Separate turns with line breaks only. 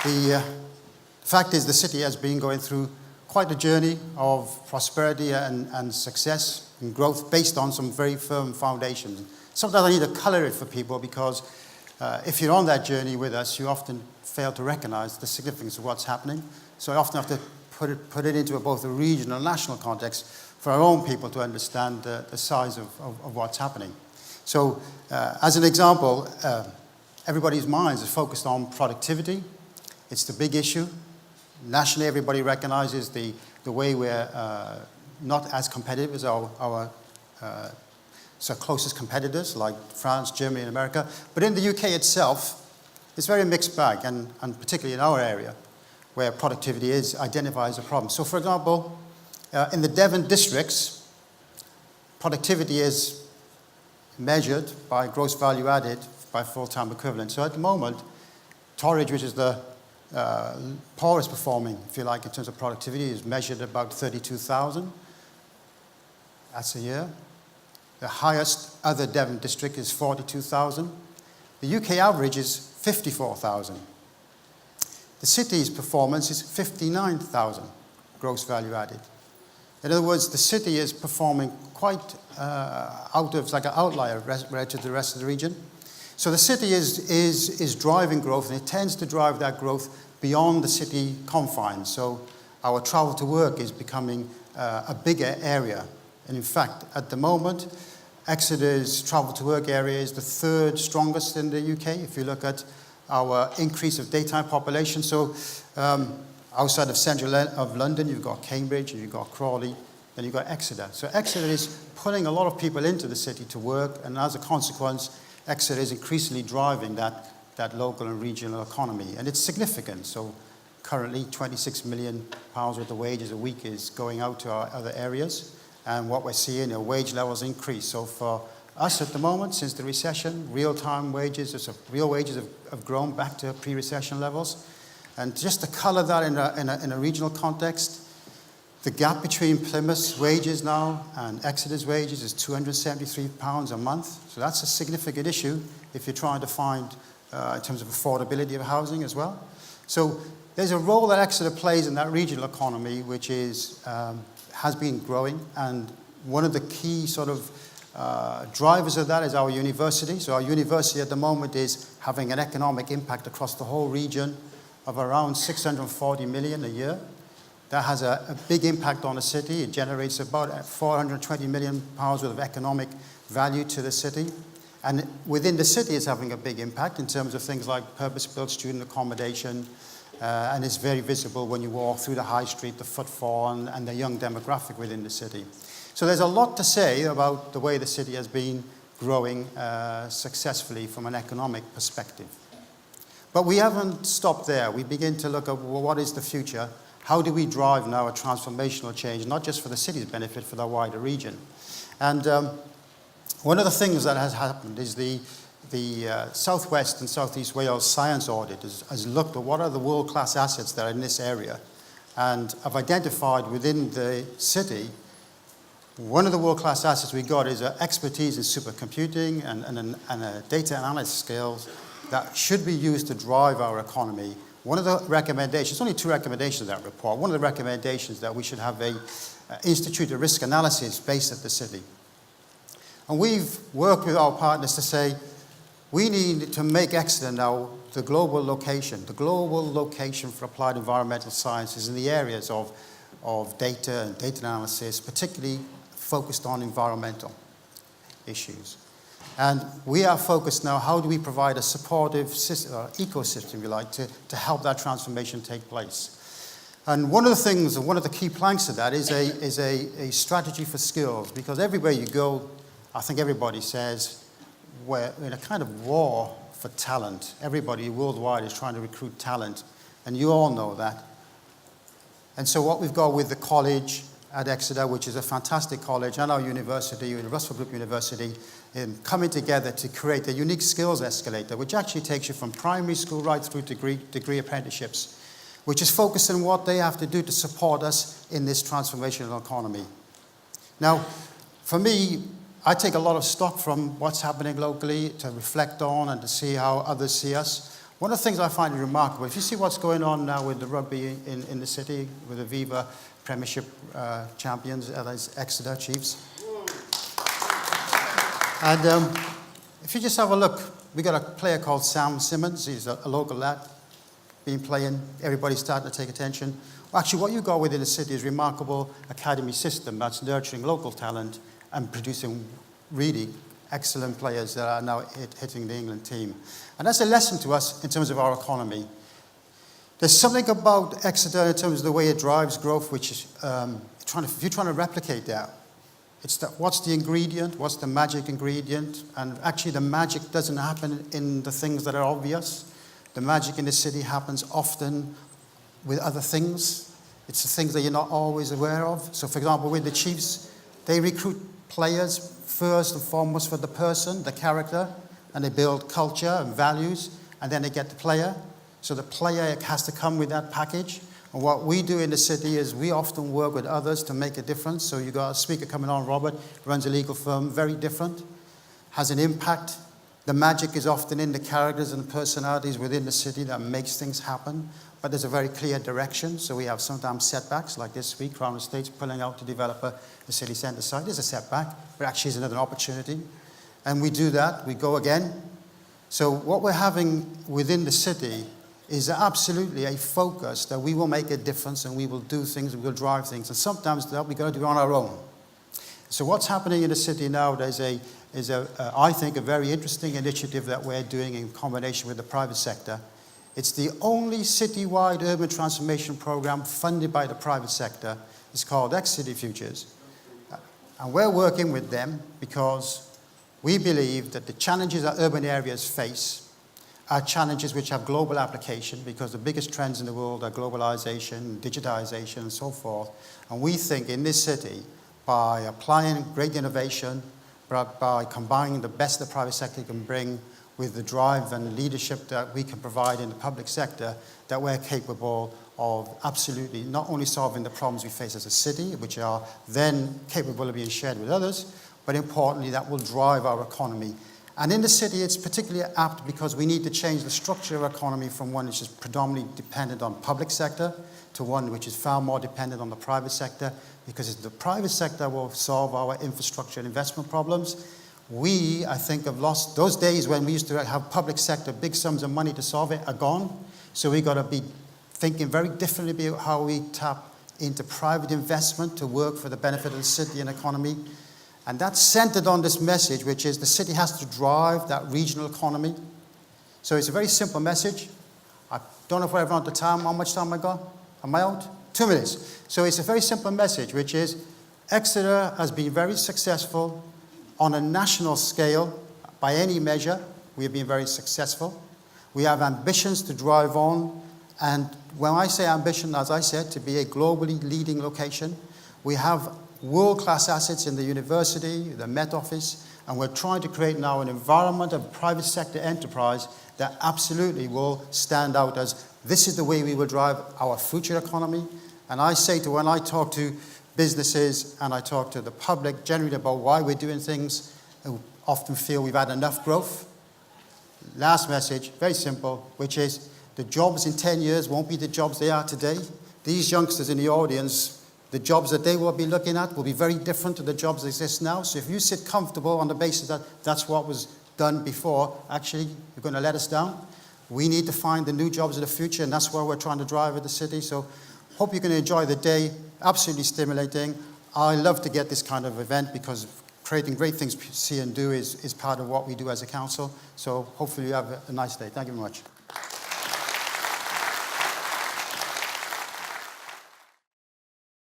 The fact is the city has been going through quite a journey of prosperity and success and growth based on some very firm foundations. Sometimes I need to color it for people because if you're on that journey with us, you often fail to recognize the significance of what's happening. So I often have to put it into both a regional and national context for our own people to understand the size of what's happening. So as an example, everybody's minds are focused on productivity. It's the big issue. Nationally, everybody recognizes the way we're not as competitive as our closest competitors like France, Germany, and America. But in the UK itself, it's a very mixed bag, and particularly in our area, where productivity is identified as a problem. So, for example, in the Devon districts, productivity is measured by gross value added by full-time equivalent. So at the moment, Torridge, which is the poorest performing, if you like, in terms of productivity, is measured at about 32,000. That's a year. The highest other Devon district is 42,000. The UK average is 54,000. The city's performance is 59,000 gross value added. In other words, the city is performing quite like an outlier relative to the rest of the region. So the city is driving growth, and it tends to drive that growth beyond the city confines. So our travel to work is becoming a bigger area. And in fact, at the moment, Exeter's travel to work area is the third strongest in the UK, if you look at our increase of daytime population. So outside of central of London, you've got Cambridge, and you've got Crawley, then you've got Exeter. So Exeter is pulling a lot of people into the city to work, and as a consequence, Exeter is increasingly driving that local and regional economy, and it's significant. So currently, £26 million worth of wages a week is going out to our other areas, and what we're seeing are wage levels increase. So for us at the moment, since the recession, real wages have grown back to pre-recession levels. And just to colour that in a regional context, the gap between Plymouth's wages now and Exeter's wages is £273 a month. So that's a significant issue if you're trying to find, in terms of affordability of housing as well. So there's a role that Exeter plays in that regional economy, which has been growing. And one of the key sort of drivers of that is our university. So our university at the moment is having an economic impact across the whole region of around 640 million a year. That has a big impact on the city. It generates about 420 million pounds worth of economic value to the city. And within the city, it's having a big impact in terms of things like purpose-built student accommodation. And it's very visible when you walk through the high street, the footfall, and the young demographic within the city. So there's a lot to say about the way the city has been growing successfully from an economic perspective. But we haven't stopped there. We begin to look at, well, what is the future? How do we drive now a transformational change, not just for the city's benefit, for the wider region? And one of the things that has happened is the Southwest and Southeast Wales Science Audit has looked at what are the world-class assets that are in this area, and have identified within the city, one of the world-class assets we got is expertise in supercomputing and data analysis skills that should be used to drive our economy. One of the recommendations, only 2 recommendations of that report, one of the recommendations that we should have a institute of risk analysis based at the city. And we've worked with our partners to say, we need to make Exeter now the global location for applied environmental sciences in the areas of data and data analysis, particularly focused on environmental issues. And we are focused now, how do we provide a supportive ecosystem, if you like, to help that transformation take place? And one of the things, and one of the key planks of that is a strategy for skills, because everywhere you go, I think everybody says, we're in a kind of war for talent. Everybody worldwide is trying to recruit talent, and you all know that. And so what we've got with the college at Exeter, which is a fantastic college, and our university, Russell Group University, in coming together to create a unique skills escalator, which actually takes you from primary school right through to degree apprenticeships, which is focused on what they have to do to support us in this transformational economy. Now, for me, I take a lot of stock from what's happening locally to reflect on and to see how others see us. One of the things I find remarkable, if you see what's going on now with the rugby in the city, with the Viva Premiership champions, as Exeter Chiefs. And if you just have a look, we got a player called Sam Simmons. He's a local lad, been playing. Everybody's starting to take attention. Well, actually, what you got within the city is a remarkable academy system that's nurturing local talent and producing really excellent players that are now hitting the England team. And that's a lesson to us in terms of our economy. There's something about Exeter in terms of the way it drives growth, which is, if you're trying to replicate that, it's that what's the ingredient, what's the magic ingredient, and actually the magic doesn't happen in the things that are obvious. The magic in the city happens often with other things. It's the things that you're not always aware of. So for example, with the Chiefs, they recruit players first and foremost for the person, the character, and they build culture and values, and then they get the player. So the player has to come with that package. And what we do in the city is we often work with others to make a difference. So you've got a speaker coming on, Robert, runs a legal firm, very different, has an impact. The magic is often in the characters and personalities within the city that makes things happen. But there's a very clear direction. So we have sometimes setbacks, like this week, Crown Estates pulling out to develop a city centre site. There's a setback, but actually is another opportunity. And we do that, we go again. So what we're having within the city is absolutely a focus that we will make a difference and we will do things, we will drive things. And sometimes that we've got to do on our own. So what's happening in the city now, I think, a very interesting initiative that we're doing in combination with the private sector. It's the only citywide urban transformation program funded by the private sector. It's called Exeter Futures. And we're working with them because we believe that the challenges that urban areas face are challenges which have global application, because the biggest trends in the world are globalization, digitization, and so forth. And we think in this city, by applying great innovation, by combining the best the private sector can bring with the drive and leadership that we can provide in the public sector, that we're capable of absolutely not only solving the problems we face as a city, which are then capable of being shared with others, but importantly, that will drive our economy. And in the city, it's particularly apt because we need to change the structure of our economy from one which is predominantly dependent on public sector to one which is far more dependent on the private sector, because it's the private sector will solve our infrastructure and investment problems. We, I think, have lost those days when we used to have public sector, big sums of money to solve it, are gone. So we've got to be thinking very differently about how we tap into private investment to work for the benefit of the city and economy. And that's centered on this message, which is the city has to drive that regional economy. So it's a very simple message. I don't know if we're on the time, how much time I got? Am I out? 2 minutes. So it's a very simple message, which is Exeter has been very successful on a national scale. By any measure, we have been very successful. We have ambitions to drive on. And when I say ambition, as I said, to be a globally leading location, we have world-class assets in the university, the Met Office, and we're trying to create now an environment of private sector enterprise that absolutely will stand out as this is the way we will drive our future economy. And I say when I talk to businesses and I talk to the public generally about why we're doing things, who often feel we've had enough growth. Last message, very simple, which is the jobs in 10 years won't be the jobs they are today. These youngsters in the audience, the jobs that they will be looking at will be very different to the jobs that exist now. So if you sit comfortable on the basis that that's what was done before, actually, you're going to let us down. We need to find the new jobs of the future, and that's where we're trying to drive at the city. So hope you can enjoy the day. Absolutely stimulating. I love to get this kind of event because creating great things to see and do is part of what we do as a council. So hopefully you have a nice day. Thank you very much.